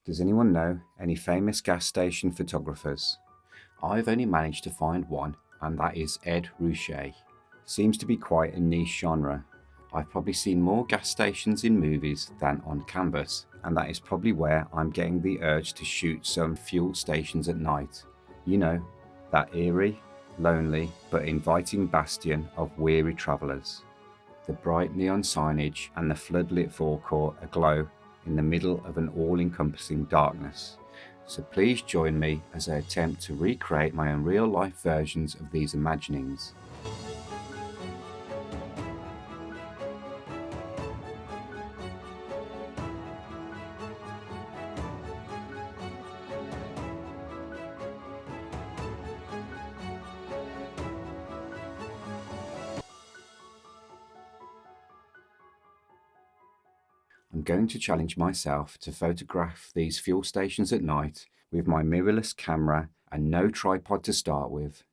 Does anyone know any famous gas station photographers? I've only managed to find one, and that is Ed Ruscha. Seems to be quite a niche genre. I've probably seen more gas stations in movies than on canvas, and that is probably where I'm getting the urge to shoot some fuel stations at night. You know, that eerie, lonely, but inviting bastion of weary travellers. The bright neon signage and the floodlit forecourt aglow in the middle of an all-encompassing darkness. So please join me as I attempt to recreate my own real-life versions of these imaginings. I'm going to challenge myself to photograph these fuel stations at night with my mirrorless camera and no tripod to start with.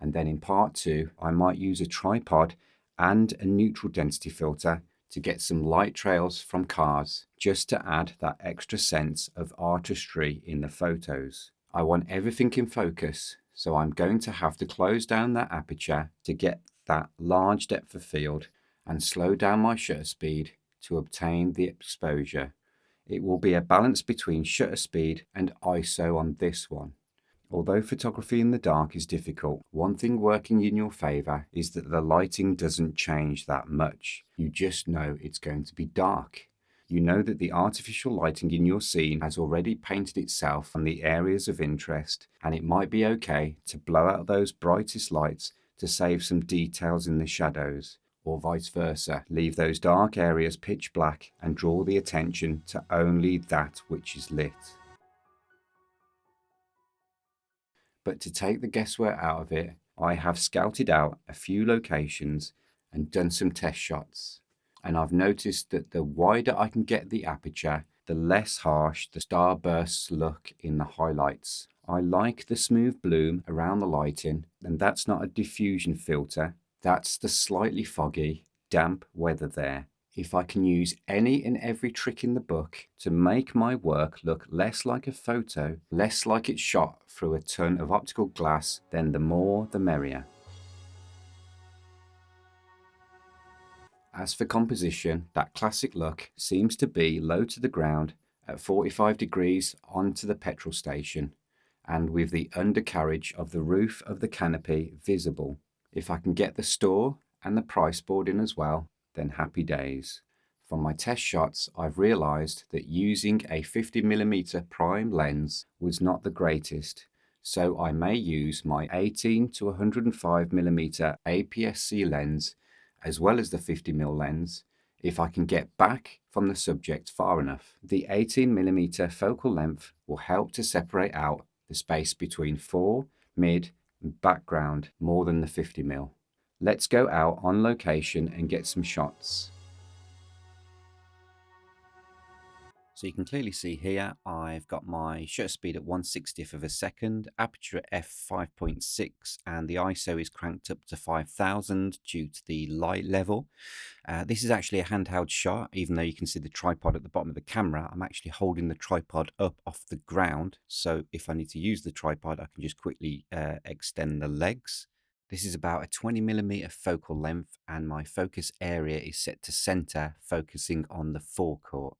And then in part 2, I might use a tripod and a neutral density filter to get some light trails from cars, just to add that extra sense of artistry in the photos. I want everything in focus, so I'm going to have to close down that aperture to get that large depth of field and slow down my shutter speed to obtain the exposure. It will be a balance between shutter speed and ISO on this one. Although photography in the dark is difficult, one thing working in your favour is that the lighting doesn't change that much. You just know it's going to be dark. You know that the artificial lighting in your scene has already painted itself on the areas of interest, and it might be okay to blow out those brightest lights to save some details in the shadows, or vice versa. Leave those dark areas pitch black and draw the attention to only that which is lit. But to take the guesswork out of it, I have scouted out a few locations and done some test shots. And I've noticed that the wider I can get the aperture, the less harsh the starbursts look in the highlights. I like the smooth bloom around the lighting, and that's not a diffusion filter. That's the slightly foggy, damp weather there. If I can use any and every trick in the book to make my work look less like a photo, less like it's shot through a ton of optical glass, then the more the merrier. As for composition, that classic look seems to be low to the ground at 45 degrees onto the petrol station, and with the undercarriage of the roof of the canopy visible. If I can get the store and the price board in as well, then happy days. From my test shots, I've realised that using a 50mm prime lens was not the greatest, so I may use my 18 to 105mm APS-C lens as well as the 50mm lens if I can get back from the subject far enough. The 18mm focal length will help to separate out the space between fore, mid and background more than the 50mm. Let's go out on location and get some shots. So you can clearly see here I've got my shutter speed at 1/60th of a second, aperture at f5.6, and the ISO is cranked up to 5000 due to the light level. This is actually a handheld shot, even though you can see the tripod at the bottom of the camera. I'm actually holding the tripod up off the ground, so if I need to use the tripod I can just quickly extend the legs. This is about a 20mm focal length, and my focus area is set to center, focusing on the forecourt.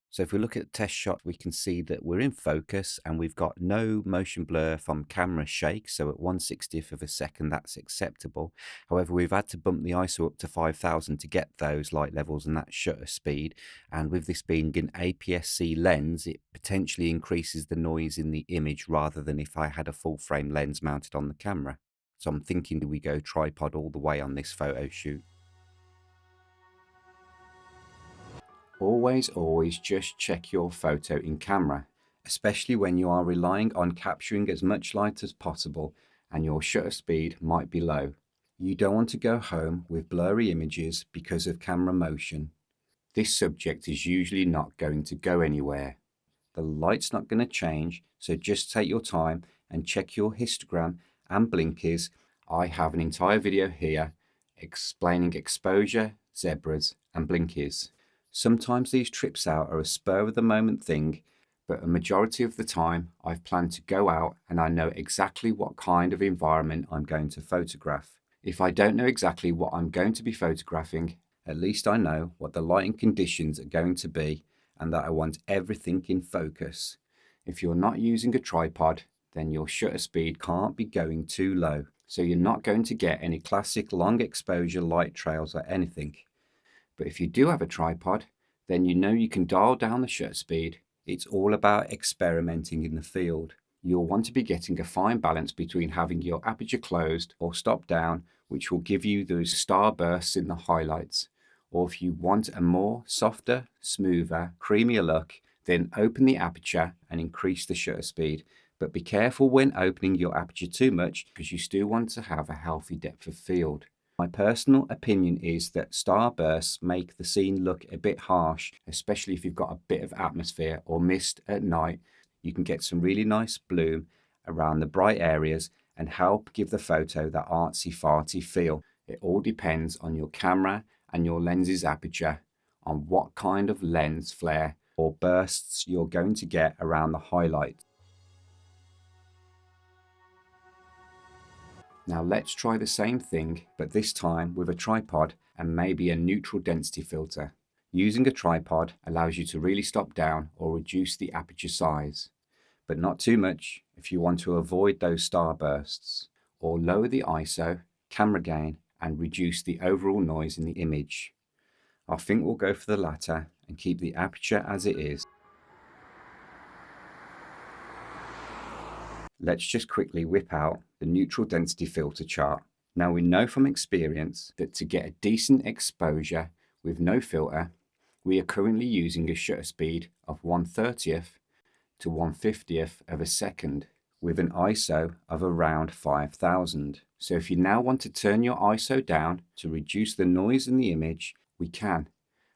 So if we look at the test shot, we can see that we're in focus and we've got no motion blur from camera shake. So at 1/60th of a second, that's acceptable. However, we've had to bump the ISO up to 5000 to get those light levels and that shutter speed. And with this being an APS-C lens, it potentially increases the noise in the image rather than if I had a full frame lens mounted on the camera. So I'm thinking, do we go tripod all the way on this photo shoot? Always just check your photo in camera, especially when you are relying on capturing as much light as possible and your shutter speed might be low. You don't want to go home with blurry images because of camera motion. This subject is usually not going to go anywhere. The light's not going to change, so just take your time and check your histogram and blinkers. I have an entire video here explaining exposure, zebras and blinkers. Sometimes these trips out are a spur of the moment thing, but a majority of the time I've planned to go out and I know exactly what kind of environment I'm going to photograph. If I don't know exactly what I'm going to be photographing, at least I know what the lighting conditions are going to be and that I want everything in focus. If you're not using a tripod, then your shutter speed can't be going too low, so you're not going to get any classic long exposure light trails or anything. But if you do have a tripod, then you know you can dial down the shutter speed. It's all about experimenting in the field. You'll want to be getting a fine balance between having your aperture closed or stopped down, which will give you those star bursts in the highlights. Or if you want a more softer, smoother, creamier look, then open the aperture and increase the shutter speed. But be careful when opening your aperture too much, because you still want to have a healthy depth of field. My personal opinion is that starbursts make the scene look a bit harsh, especially if you've got a bit of atmosphere or mist at night. You can get some really nice bloom around the bright areas and help give the photo that artsy-fartsy feel. It all depends on your camera and your lens's aperture, on what kind of lens flare or bursts you're going to get around the highlight. Now let's try the same thing, but this time with a tripod and maybe a neutral density filter. Using a tripod allows you to really stop down or reduce the aperture size, but not too much if you want to avoid those starbursts, or lower the ISO, camera gain, and reduce the overall noise in the image. I think we'll go for the latter and keep the aperture as it is. Let's just quickly whip out the neutral density filter chart. Now we know from experience that to get a decent exposure with no filter, we are currently using a shutter speed of 1/30th to 1/50th of a second with an ISO of around 5000. So if you now want to turn your ISO down to reduce the noise in the image, we can,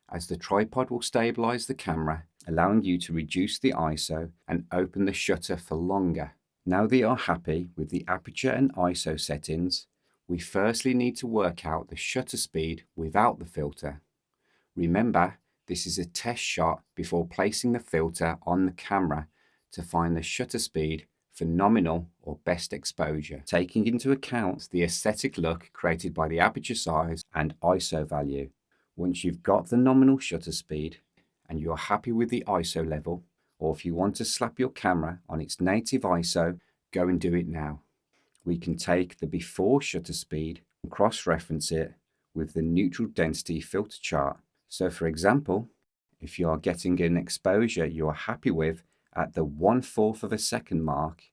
as the tripod will stabilize the camera, allowing you to reduce the ISO and open the shutter for longer. Now that you're happy with the aperture and ISO settings, we firstly need to work out the shutter speed without the filter. Remember, this is a test shot before placing the filter on the camera to find the shutter speed for nominal or best exposure, taking into account the aesthetic look created by the aperture size and ISO value. Once you've got the nominal shutter speed and you're happy with the ISO level, or if you want to slap your camera on its native ISO, go and do it now. We can take the before shutter speed and cross-reference it with the neutral density filter chart. So for example, if you are getting an exposure you are happy with at the 1/4 of a second mark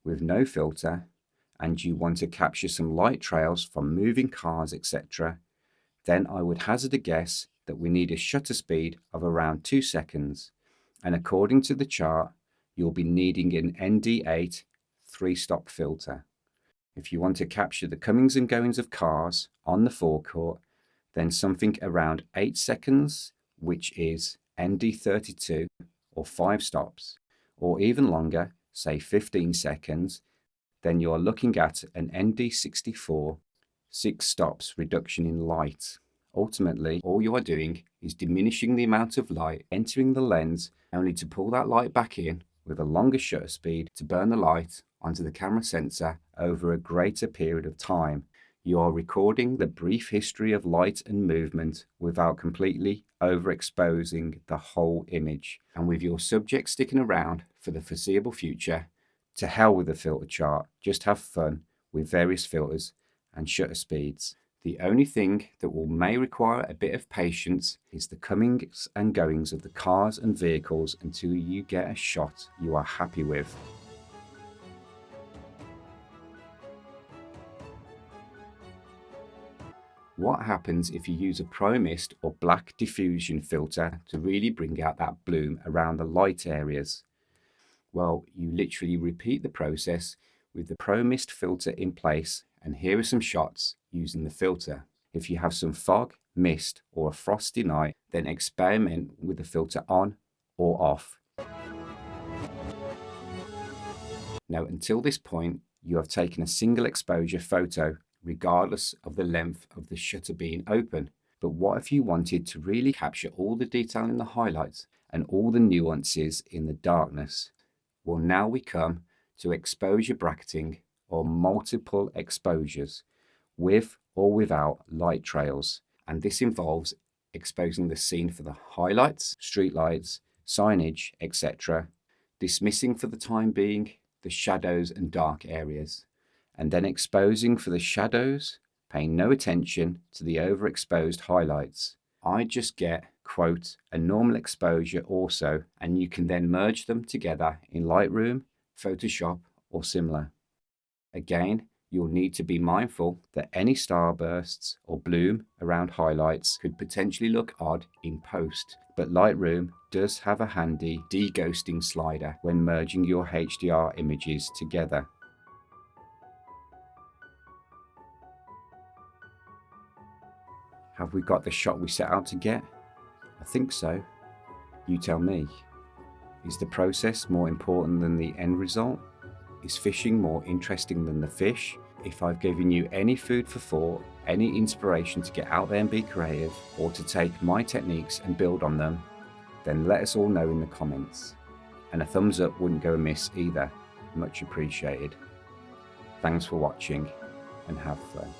with no filter, and you want to capture some light trails from moving cars, etc., then I would hazard a guess that we need a shutter speed of around 2 seconds. And according to the chart, you'll be needing an ND8 3-stop filter. If you want to capture the comings and goings of cars on the forecourt, then something around 8 seconds, which is ND32 or 5 stops, or even longer, say 15 seconds, then you're looking at an ND64 6 stops reduction in light. Ultimately, all you are doing is diminishing the amount of light entering the lens, only to pull that light back in with a longer shutter speed to burn the light onto the camera sensor over a greater period of time. You are recording the brief history of light and movement without completely overexposing the whole image. And with your subject sticking around for the foreseeable future, to hell with the filter chart, just have fun with various filters and shutter speeds. The only thing that may require a bit of patience is the comings and goings of the cars and vehicles until you get a shot you are happy with. What happens if you use a ProMist or Black Diffusion filter to really bring out that bloom around the light areas? Well, you literally repeat the process with the ProMist filter in place, and here are some shots using the filter. If you have some fog, mist, or a frosty night, then experiment with the filter on or off. Now, until this point, you have taken a single exposure photo, regardless of the length of the shutter being open. But what if you wanted to really capture all the detail in the highlights and all the nuances in the darkness. Well, now we come to exposure bracketing, or multiple exposures, with or without light trails, and this involves exposing the scene for the highlights, streetlights, signage, etc., dismissing for the time being the shadows and dark areas, and then exposing for the shadows, paying no attention to the overexposed highlights. I just get, quote, a normal exposure also, and you can then merge them together in Lightroom, Photoshop, or similar. Again, you'll need to be mindful that any starbursts or bloom around highlights could potentially look odd in post, but Lightroom does have a handy de-ghosting slider when merging your HDR images together. Have we got the shot we set out to get? I think so. You tell me. Is the process more important than the end result? Is fishing more interesting than the fish? If I've given you any food for thought, any inspiration to get out there and be creative, or to take my techniques and build on them, then let us all know in the comments. And a thumbs up wouldn't go amiss either. Much appreciated. Thanks for watching, and have fun.